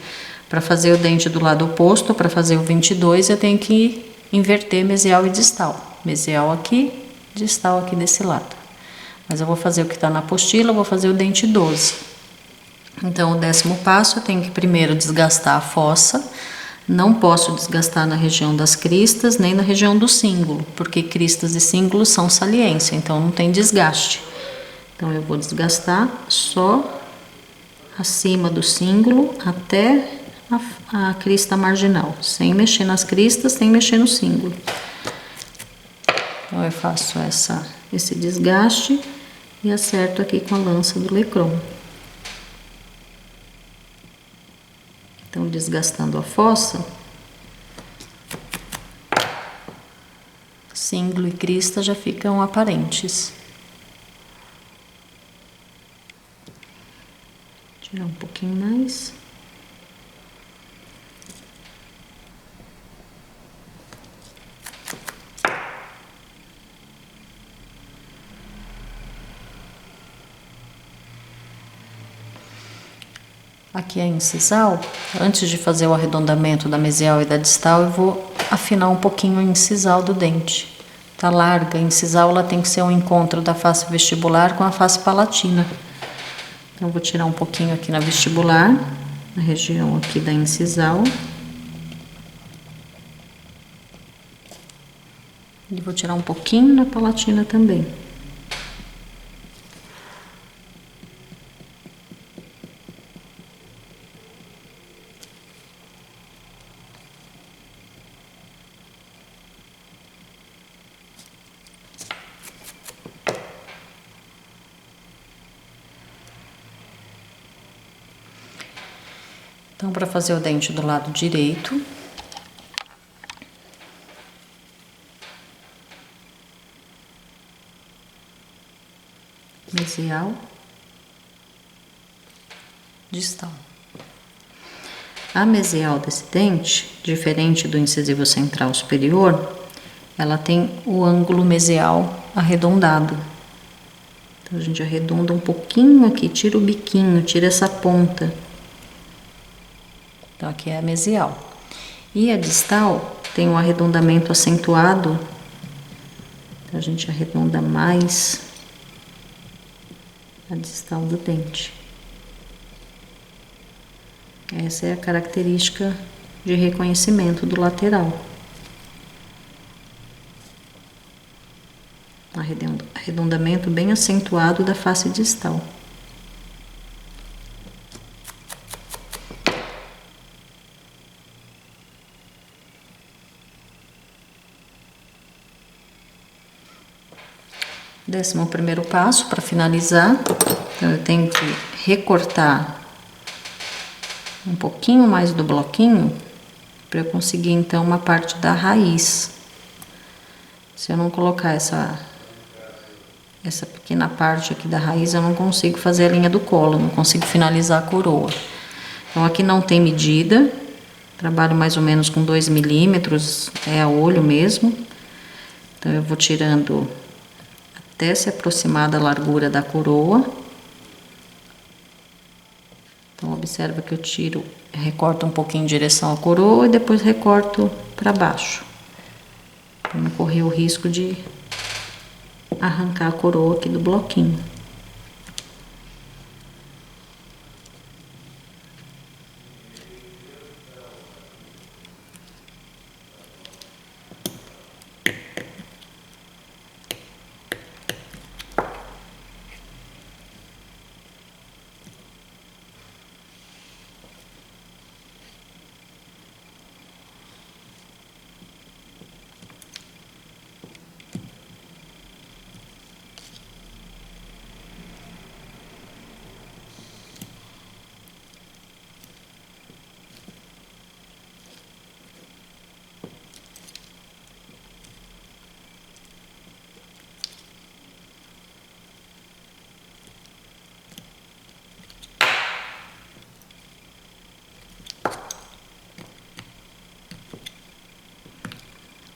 Para fazer o dente do lado oposto, para fazer o 22, eu tenho que inverter mesial e distal. Mesial aqui, distal aqui desse lado. Mas eu vou fazer o que está na apostila, eu vou fazer o dente 12. Então, o 10º passo, eu tenho que primeiro desgastar a fossa. Não posso desgastar na região das cristas, nem na região do cíngulo, porque cristas e cíngulos são saliência, então não tem desgaste. Então, eu vou desgastar só acima do cíngulo até a crista marginal, sem mexer nas cristas, sem mexer no cíngulo. Então, eu faço esse desgaste e acerto aqui com a lança do Lecron. Então, desgastando a fossa, cinglo e crista já ficam aparentes. Tirar um pouquinho mais. Aqui a incisal, antes de fazer o arredondamento da mesial e da distal, eu vou afinar um pouquinho a incisal do dente. Tá larga, a incisal ela tem que ser um encontro da face vestibular com a face palatina. Então eu vou tirar um pouquinho aqui na vestibular, na região aqui da incisal. E vou tirar um pouquinho na palatina também. Então, para fazer o dente do lado direito, mesial, distal. A mesial desse dente, diferente do incisivo central superior, ela tem o ângulo mesial arredondado. Então, a gente arredonda um pouquinho aqui, tira o biquinho, tira essa ponta. Então, aqui é a mesial. E a distal tem um arredondamento acentuado. Então, a gente arredonda mais a distal do dente. Essa é a característica de reconhecimento do lateral. Arredondamento bem acentuado da face distal. Décimo primeiro passo para finalizar, então eu tenho que recortar um pouquinho mais do bloquinho para eu conseguir então uma parte da raiz. Se eu não colocar essa pequena parte aqui da raiz, eu não consigo fazer a linha do colo, não consigo finalizar a coroa. Então aqui não tem medida, trabalho mais ou menos com 2 milímetros, é a olho mesmo. Então eu vou tirando até se aproximar da largura da coroa. Então, observa que eu tiro, recorto um pouquinho em direção à coroa e depois recorto para baixo. Para não correr o risco de arrancar a coroa aqui do bloquinho.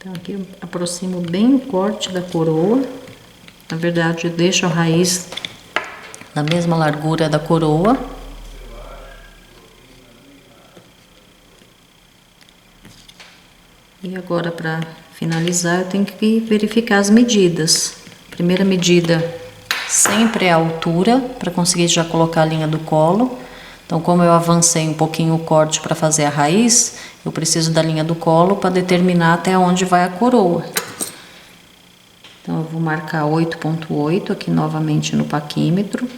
Então, aqui eu aproximo bem o corte da coroa. Na verdade, eu deixo a raiz na mesma largura da coroa. E agora, para finalizar, eu tenho que verificar as medidas. Primeira medida sempre é a altura, para conseguir já colocar a linha do colo. Então, como eu avancei um pouquinho o corte para fazer a raiz, eu preciso da linha do colo para determinar até onde vai a coroa. Então, eu vou marcar 8,8 aqui novamente no paquímetro.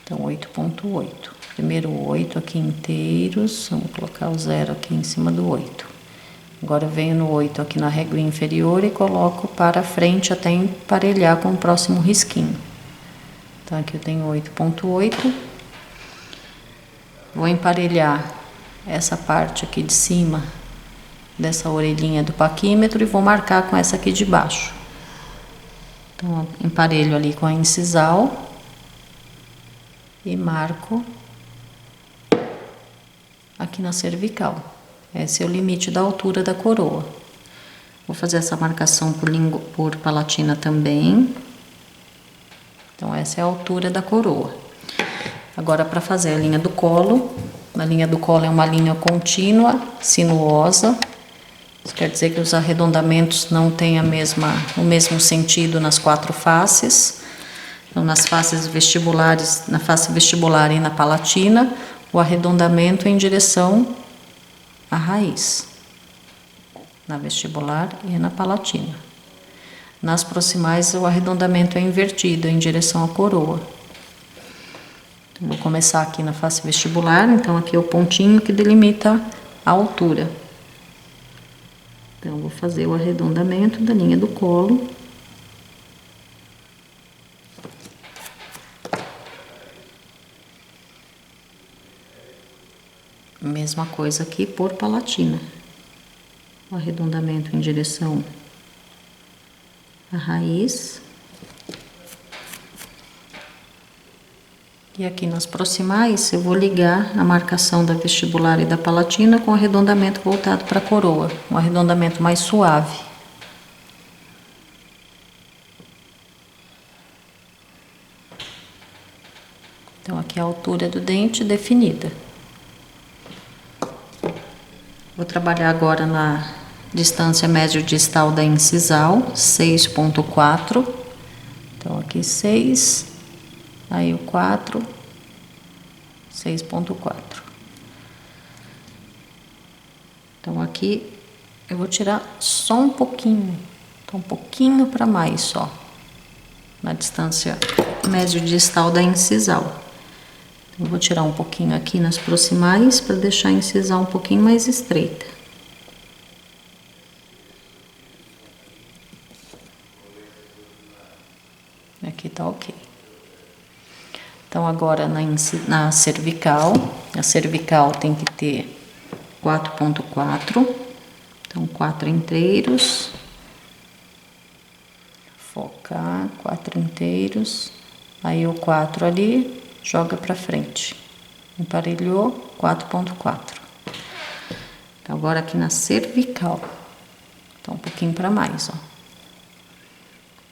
Então, 8,8. Primeiro 8 aqui inteiros, vamos colocar o 0 aqui em cima do 8. Agora, eu venho no 8 aqui na régua inferior e coloco para frente até emparelhar com o próximo risquinho. Então, aqui eu tenho 8,8. Vou emparelhar essa parte aqui de cima dessa orelhinha do paquímetro e vou marcar com essa aqui de baixo. Então, emparelho ali com a incisal e marco aqui na cervical. Esse é o limite da altura da coroa. Vou fazer essa marcação por palatina também. Então, essa é a altura da coroa. Agora, para fazer a linha do colo, a linha do colo é uma linha contínua, sinuosa. Isso quer dizer que os arredondamentos não têm o mesmo sentido nas quatro faces. Então, nas faces vestibulares, na face vestibular e na palatina, o arredondamento é em direção à raiz. Na vestibular e na palatina. Nas proximais, o arredondamento é invertido, em direção à coroa. Então, vou começar aqui na face vestibular, então aqui é o pontinho que delimita a altura. Então, vou fazer o arredondamento da linha do colo. Mesma coisa aqui por palatina. O arredondamento em direção à raiz. E aqui nas proximais, eu vou ligar a marcação da vestibular e da palatina com o arredondamento voltado para a coroa, um arredondamento mais suave. Então, aqui a altura do dente definida. Vou trabalhar agora na distância médio-distal da incisal, 6,4. Então, aqui 6. Aí o 4, 6,4. Então, aqui eu vou tirar só um pouquinho. Então, um pouquinho para mais só. Na distância médio-distal da incisal. Então, vou tirar um pouquinho aqui nas proximais para deixar a incisal um pouquinho mais estreita. Aqui tá ok. Então, agora na cervical, a cervical tem que ter 4,4. Então, 4 inteiros. Focar, 4 inteiros. Aí, o 4 ali, joga pra frente. Emparelhou, 4,4. Então, agora aqui na cervical. Então, um pouquinho pra mais, ó.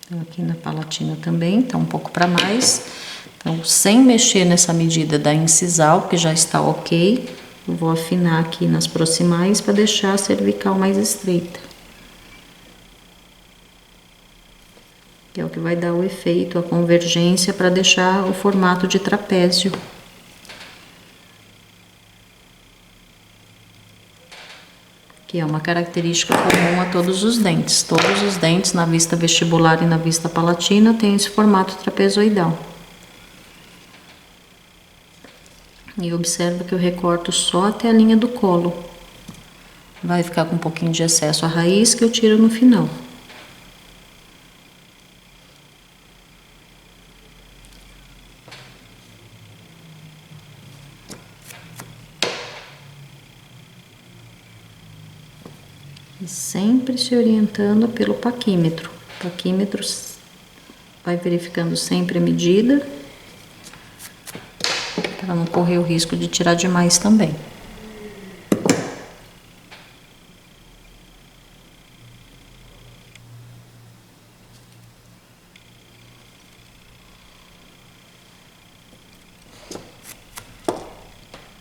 Então, aqui na palatina também, tá um pouco pra mais. Então, sem mexer nessa medida da incisal, que já está ok, eu vou afinar aqui nas proximais para deixar a cervical mais estreita. Que é o que vai dar o efeito, a convergência, para deixar o formato de trapézio. Que é uma característica comum a todos os dentes. Todos os dentes, na vista vestibular e na vista palatina, têm esse formato trapezoidal. E observa que eu recorto só até a linha do colo. Vai ficar com um pouquinho de excesso à raiz que eu tiro no final. E sempre se orientando pelo paquímetro. O paquímetro vai verificando sempre a medida, para não correr o risco de tirar demais também.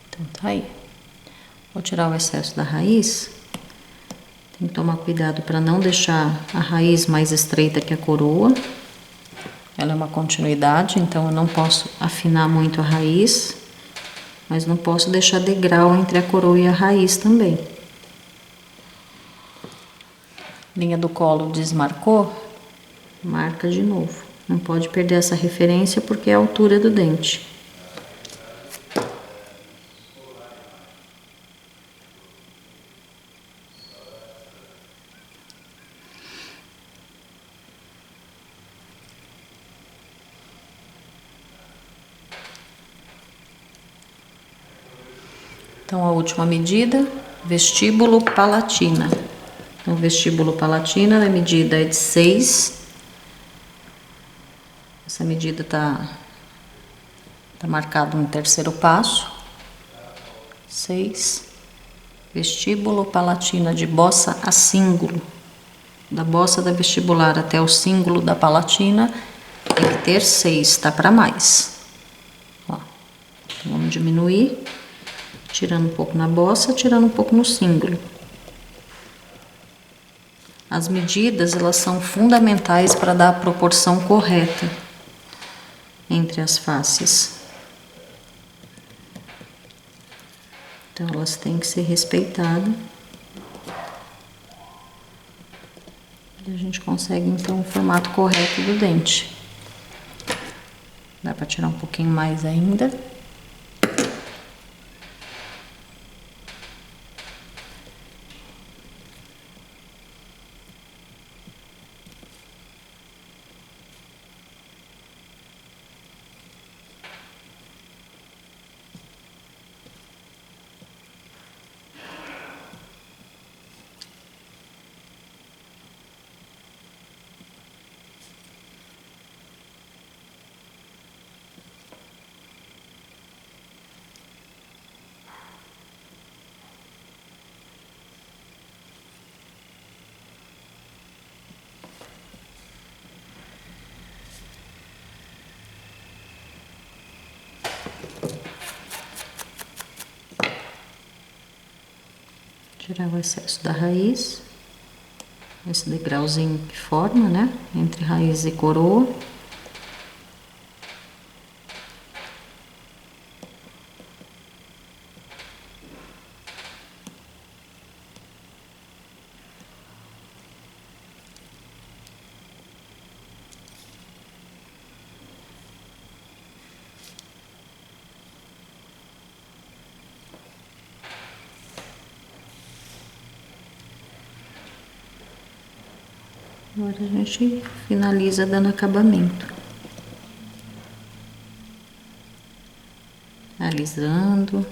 Então, tá aí. Vou tirar o excesso da raiz. Tem que tomar cuidado para não deixar a raiz mais estreita que a coroa. Ela é uma continuidade, então eu não posso afinar muito a raiz, mas não posso deixar degrau entre a coroa e a raiz também. Linha do colo desmarcou, marca de novo. Não pode perder essa referência porque é a altura do dente. Então, a última medida vestíbulo palatina. Então, vestíbulo palatina, a medida é de 6. Essa medida tá marcado no terceiro passo. 6. Vestíbulo palatina de bossa a cíngulo. Da bossa da vestibular até o cíngulo da palatina tem que ter 6, tá para mais. Ó, então vamos diminuir, tirando um pouco na bossa, tirando um pouco no cíngulo. As medidas, elas são fundamentais para dar a proporção correta entre as faces. Então, elas têm que ser respeitadas. E a gente consegue, então, o formato correto do dente. Dá para tirar um pouquinho mais ainda. Tirar o excesso da raiz, esse degrauzinho que forma, né, entre raiz e coroa. Agora a gente finaliza dando acabamento. Alisando.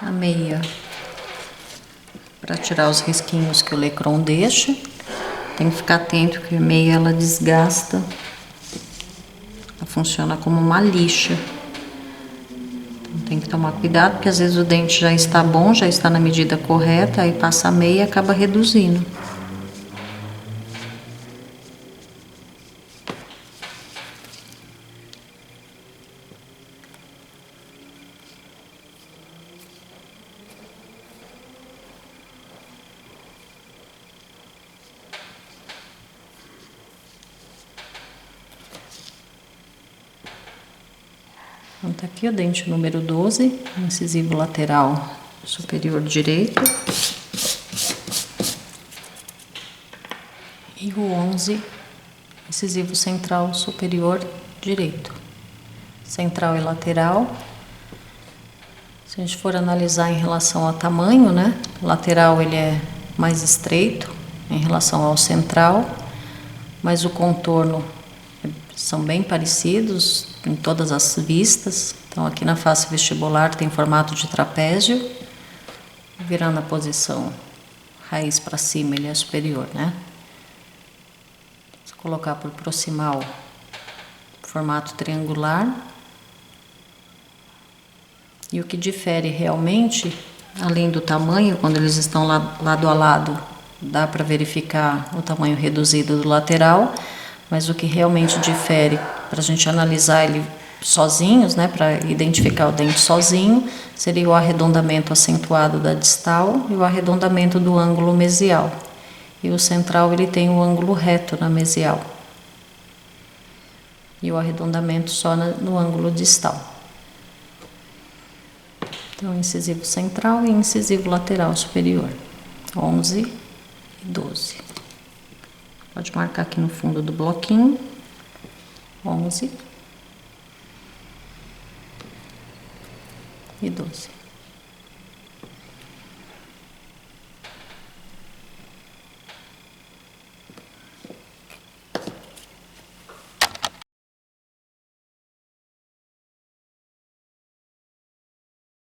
A meia, para tirar os risquinhos que o Lecron deixa, tem que ficar atento que a meia ela desgasta, ela funciona como uma lixa. Então tem que tomar cuidado, porque às vezes o dente já está bom, já está na medida correta, aí passa a meia e acaba reduzindo. Então, tá aqui o dente número 12, incisivo lateral superior direito. E o 11, incisivo central superior direito. Central e lateral. Se a gente for analisar em relação ao tamanho, né? O lateral ele é mais estreito em relação ao central, mas o contorno são bem parecidos em todas as vistas. Então aqui na face vestibular tem formato de trapézio, virando a posição raiz para cima ele é superior, né? Se colocar por proximal, formato triangular. E o que difere realmente, além do tamanho, quando eles estão lado a lado, dá para verificar o tamanho reduzido do lateral, mas o que realmente difere, para a gente analisar ele sozinhos, né, para identificar o dente sozinho, seria o arredondamento acentuado da distal e o arredondamento do ângulo mesial. E o central ele tem o ângulo reto na mesial. E o arredondamento só no ângulo distal. Então, incisivo central e incisivo lateral superior. 11 e 12. Pode marcar aqui no fundo do bloquinho. 11 e 12.